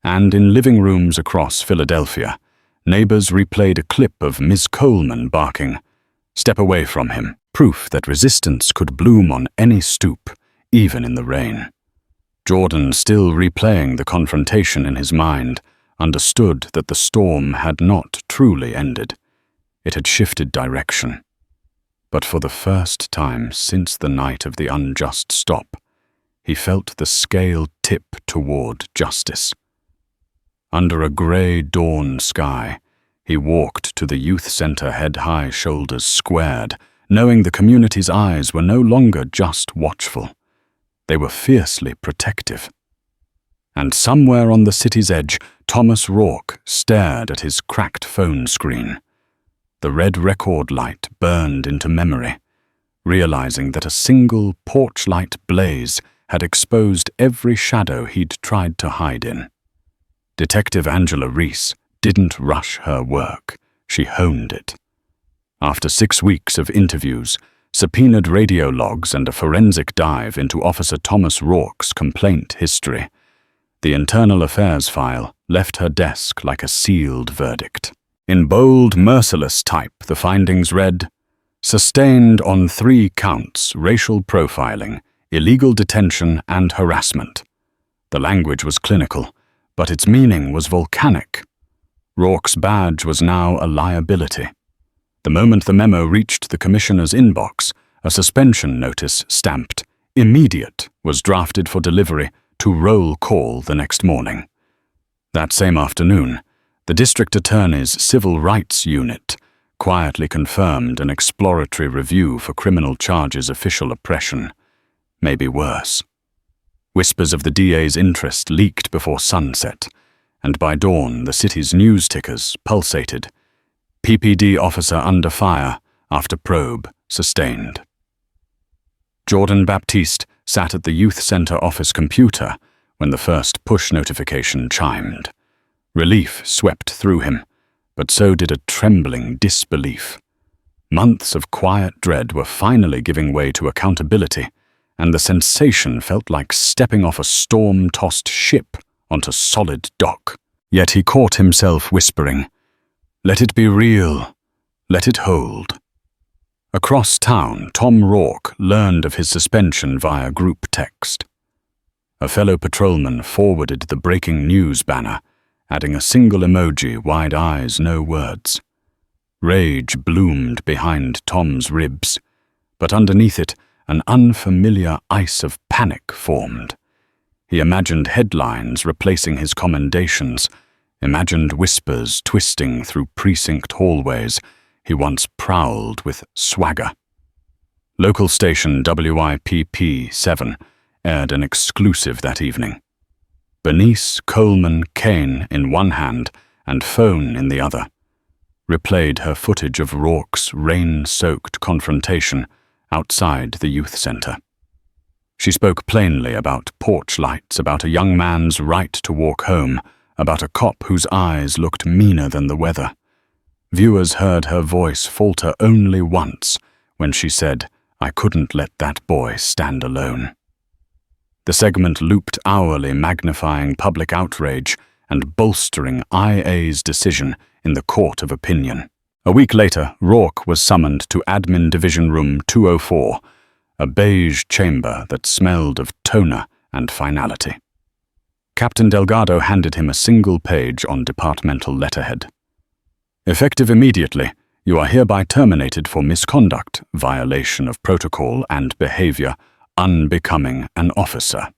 And in living rooms across Philadelphia, neighbors replayed a clip of Ms. Coleman barking, "Step away from him," proof that resistance could bloom on any stoop, even in the rain. Jordan, still replaying the confrontation in his mind, understood that the storm had not truly ended. It had shifted direction. But for the first time since the night of the unjust stop, he felt the scale tip toward justice. Under a grey dawn sky, he walked to the youth centre, head high, shoulders squared, knowing the community's eyes were no longer just watchful. They were fiercely protective. And somewhere on the city's edge, Thomas Rourke stared at his cracked phone screen. The red record light burned into memory, realizing that a single porch light blaze had exposed every shadow he'd tried to hide in. Detective Angela Reese didn't rush her work, she honed it. After 6 weeks of interviews, subpoenaed radio logs and a forensic dive into Officer Thomas Rourke's complaint history, the internal affairs file left her desk like a sealed verdict. In bold, merciless type, the findings read, "Sustained on 3 counts, racial profiling, illegal detention and harassment." The language was clinical, but its meaning was volcanic. Rourke's badge was now a liability. The moment the memo reached the commissioner's inbox, a suspension notice stamped "Immediate" was drafted for delivery to roll call the next morning. That same afternoon, the district attorney's civil rights unit quietly confirmed an exploratory review for criminal charges, official oppression, maybe worse. Whispers of the DA's interest leaked before sunset, and by dawn the city's news tickers pulsated. PPD officer under fire after probe sustained. Jordan Baptiste sat at the youth center office computer when the first push notification chimed. Relief swept through him, but so did a trembling disbelief. Months of quiet dread were finally giving way to accountability, and the sensation felt like stepping off a storm-tossed ship onto solid dock. Yet he caught himself whispering, "Let it be real. Let it hold." Across town, Tom Rourke learned of his suspension via group text. A fellow patrolman forwarded the breaking news banner, adding a single emoji, wide eyes, no words. Rage bloomed behind Tom's ribs, but underneath it, an unfamiliar ice of panic formed. He imagined headlines replacing his commendations, imagined whispers twisting through precinct hallways. He once prowled with swagger. Local station WIPP 7 aired an exclusive that evening. Bernice Coleman Kane in one hand and phone in the other, replayed her footage of Rourke's rain-soaked confrontation outside the youth center. She spoke plainly about porch lights, about a young man's right to walk home, about a cop whose eyes looked meaner than the weather. Viewers heard her voice falter only once when she said, "I couldn't let that boy stand alone." The segment looped hourly, magnifying public outrage and bolstering IA's decision in the court of opinion. A week later, Rourke was summoned to Admin Division Room 204, a beige chamber that smelled of toner and finality. Captain Delgado handed him a single page on departmental letterhead. "Effective immediately, you are hereby terminated for misconduct, violation of protocol, and behavior unbecoming an officer."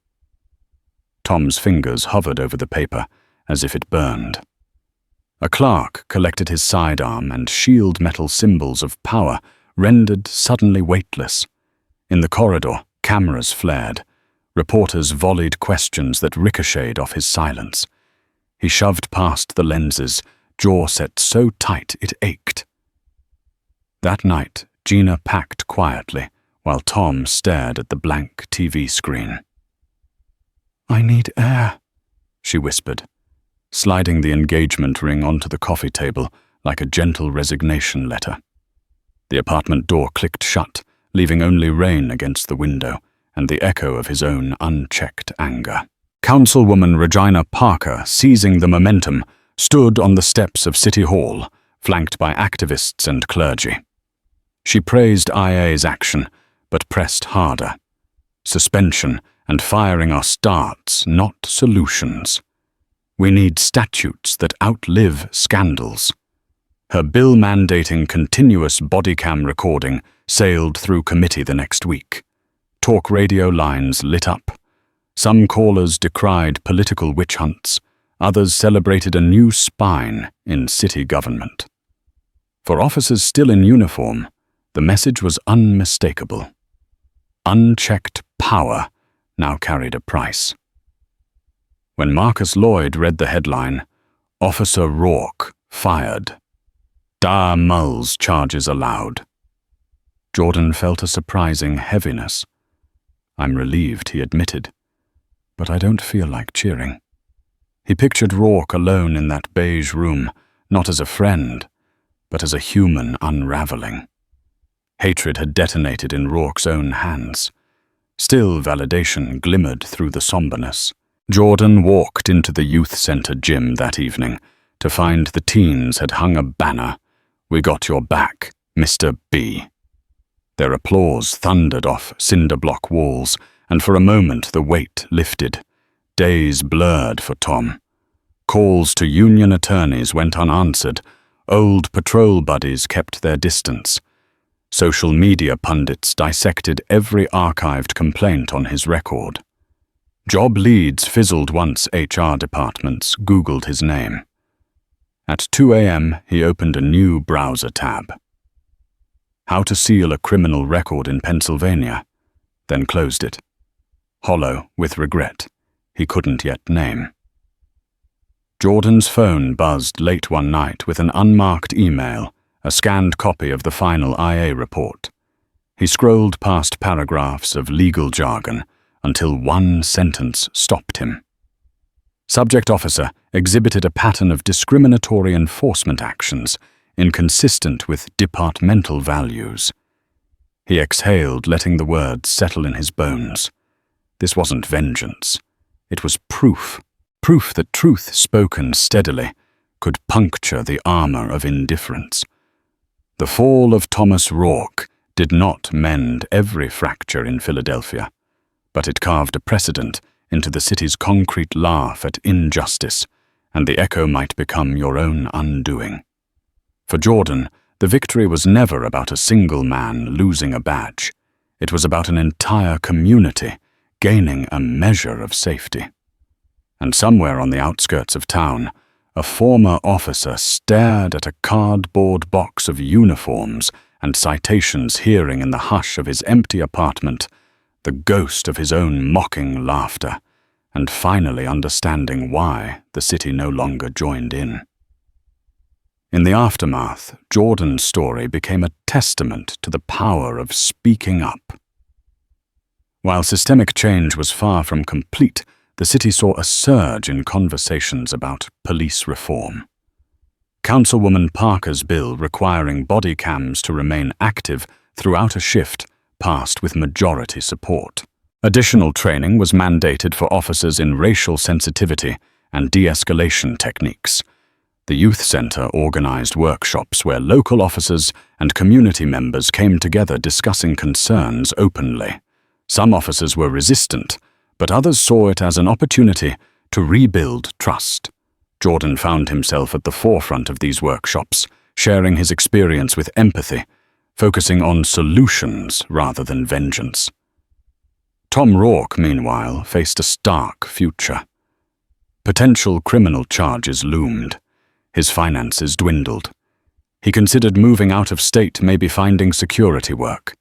Tom's fingers hovered over the paper as if it burned. A clerk collected his sidearm, and shield metal symbols of power rendered suddenly weightless. In the corridor, cameras flared. Reporters volleyed questions that ricocheted off his silence. He shoved past the lenses, jaw set so tight it ached. That night, Gina packed quietly, while Tom stared at the blank TV screen. "I need air," she whispered, sliding the engagement ring onto the coffee table like a gentle resignation letter. The apartment door clicked shut, leaving only rain against the window and the echo of his own unchecked anger. Councilwoman Regina Parker, seizing the momentum, stood on the steps of City Hall, flanked by activists and clergy. She praised IA's action, but pressed harder. Suspension and firing are starts, not solutions. We need statutes that outlive scandals. Her bill mandating continuous body cam recording sailed through committee the next week. Talk radio lines lit up. Some callers decried political witch hunts. Others celebrated a new spine in city government. For officers still in uniform, the message was unmistakable. Unchecked power now carried a price. When Marcus Lloyd read the headline, "Officer Rourke fired. Dire Mulls charges allowed," Jordan felt a surprising heaviness. "I'm relieved," he admitted, "but I don't feel like cheering." He pictured Rourke alone in that beige room, not as a friend, but as a human unraveling. Hatred had detonated in Rourke's own hands. Still, validation glimmered through the somberness. Jordan walked into the youth center gym that evening to find the teens had hung a banner, "We got your back, Mr. B." Their applause thundered off cinder block walls, and for a moment the weight lifted. Days blurred for Tom. Calls to union attorneys went unanswered. Old patrol buddies kept their distance. Social media pundits dissected every archived complaint on his record. Job leads fizzled once HR departments Googled his name. At 2 a.m., he opened a new browser tab. How to seal a criminal record in Pennsylvania, then closed it. Hollow with regret he couldn't yet name. Jordan's phone buzzed late one night with an unmarked email, a scanned copy of the final IA report. He scrolled past paragraphs of legal jargon until one sentence stopped him. Subject officer exhibited a pattern of discriminatory enforcement actions inconsistent with departmental values. He exhaled, letting the words settle in his bones. This wasn't vengeance. It was proof. Proof that truth spoken steadily could puncture the armor of indifference. The fall of Thomas Rourke did not mend every fracture in Philadelphia, but it carved a precedent into the city's concrete laugh at injustice, and the echo might become your own undoing. For Jordan, the victory was never about a single man losing a badge. It was about an entire community gaining a measure of safety. And somewhere on the outskirts of town, a former officer stared at a cardboard box of uniforms and citations, hearing in the hush of his empty apartment the ghost of his own mocking laughter, and finally understanding why the city no longer joined in. In the aftermath, Jordan's story became a testament to the power of speaking up. While systemic change was far from complete, the city saw a surge in conversations about police reform. Councilwoman Parker's bill requiring body cams to remain active throughout a shift passed with majority support. Additional training was mandated for officers in racial sensitivity and de-escalation techniques. The youth center organized workshops where local officers and community members came together discussing concerns openly. Some officers were resistant, but others saw it as an opportunity to rebuild trust. Jordan found himself at the forefront of these workshops, sharing his experience with empathy, focusing on solutions rather than vengeance. Tom Rourke, meanwhile, faced a stark future. Potential criminal charges loomed. His finances dwindled. He considered moving out of state, maybe finding security work.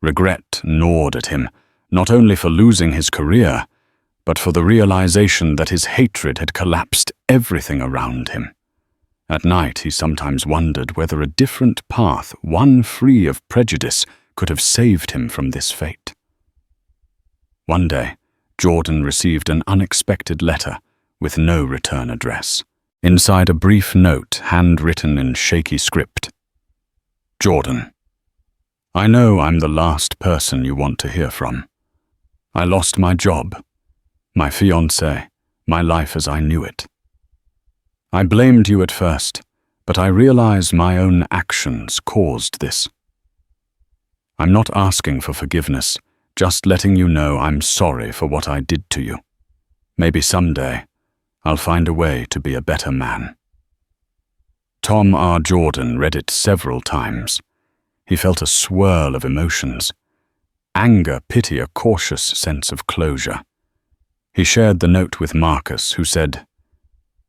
Regret gnawed at him, not only for losing his career, but for the realization that his hatred had collapsed everything around him. At night, he sometimes wondered whether a different path, one free of prejudice, could have saved him from this fate. One day, Jordan received an unexpected letter with no return address. Inside a brief note, handwritten in shaky script. Jordan, I know I'm the last person you want to hear from. I lost my job, my fiancé, my life as I knew it. I blamed you at first, but I realize my own actions caused this. I'm not asking for forgiveness, just letting you know I'm sorry for what I did to you. Maybe someday I'll find a way to be a better man. Tom R. Jordan read it several times. He felt a swirl of emotions. Anger, pity, a cautious sense of closure. He shared the note with Marcus, who said,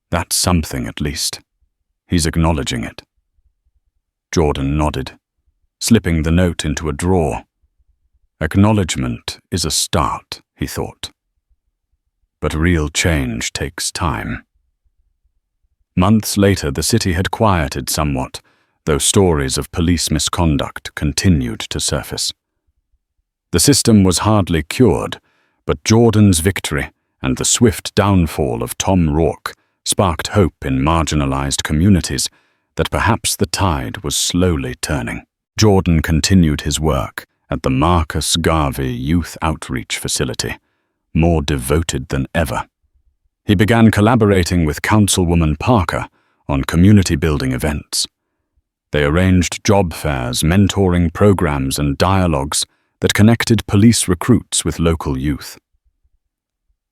"That's something at least. He's acknowledging it." Jordan nodded, slipping the note into a drawer. Acknowledgement is a start, he thought. But real change takes time. Months later, the city had quieted somewhat, though stories of police misconduct continued to surface. The system was hardly cured, but Jordan's victory and the swift downfall of Tom Rourke sparked hope in marginalized communities that perhaps the tide was slowly turning. Jordan continued his work at the Marcus Garvey Youth Outreach Facility, more devoted than ever. He began collaborating with Councilwoman Parker on community-building events. They arranged job fairs, mentoring programs, and dialogues that connected police recruits with local youth.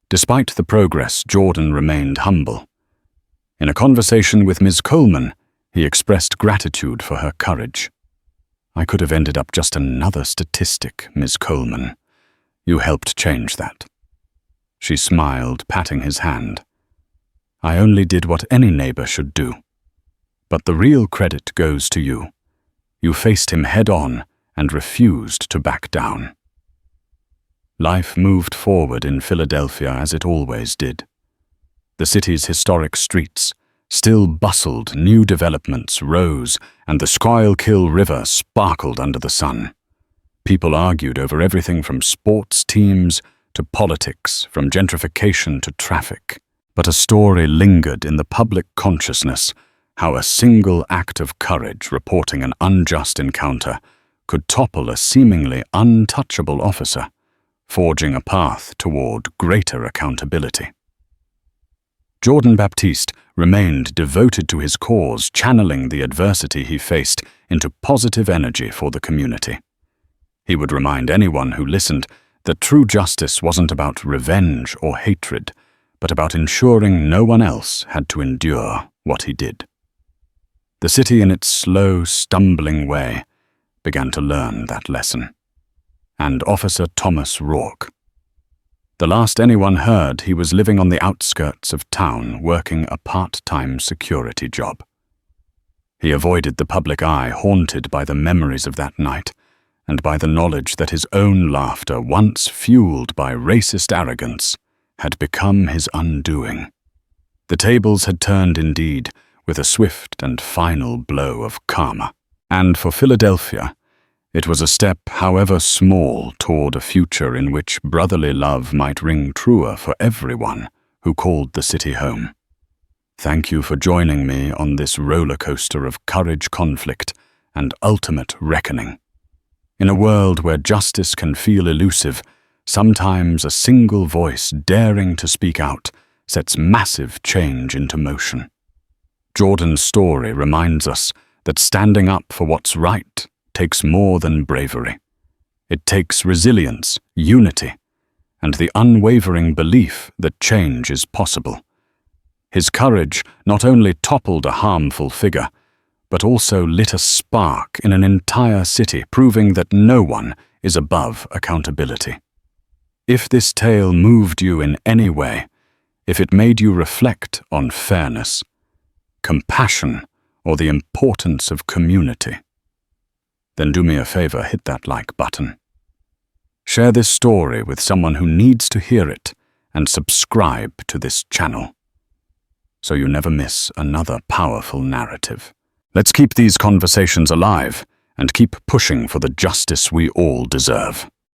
Despite the progress, Jordan remained humble. In a conversation with Ms. Coleman, he expressed gratitude for her courage. "I could have ended up just another statistic, Ms. Coleman. You helped change that." She smiled, patting his hand. "I only did what any neighbor should do. But the real credit goes to you. You faced him head-on and refused to back down." Life moved forward in Philadelphia as it always did. The city's historic streets still bustled, new developments rose, and the Schuylkill River sparkled under the sun. People argued over everything from sports teams to politics, from gentrification to traffic. But a story lingered in the public consciousness, how a single act of courage reporting an unjust encounter could topple a seemingly untouchable officer, forging a path toward greater accountability. Jordan Baptiste remained devoted to his cause, channeling the adversity he faced into positive energy for the community. He would remind anyone who listened that true justice wasn't about revenge or hatred, but about ensuring no one else had to endure what he did. The city, in its slow, stumbling way, began to learn that lesson. And Officer Thomas Rourke. The last anyone heard, he was living on the outskirts of town, working a part-time security job. He avoided the public eye, haunted by the memories of that night, and by the knowledge that his own laughter, once fueled by racist arrogance, had become his undoing. The tables had turned indeed, with a swift and final blow of karma. And for Philadelphia, it was a step, however small, toward a future in which brotherly love might ring truer for everyone who called the city home. Thank you for joining me on this roller coaster of courage, conflict, and ultimate reckoning. In a world where justice can feel elusive, sometimes a single voice daring to speak out sets massive change into motion. Jordan's story reminds us that standing up for what's right takes more than bravery. It takes resilience, unity, and the unwavering belief that change is possible. His courage not only toppled a harmful figure, but also lit a spark in an entire city, proving that no one is above accountability. If this tale moved you in any way, if it made you reflect on fairness, compassion, or the importance of community, then do me a favor, hit that like button. Share this story with someone who needs to hear it, and subscribe to this channel, so you never miss another powerful narrative. Let's keep these conversations alive and keep pushing for the justice we all deserve.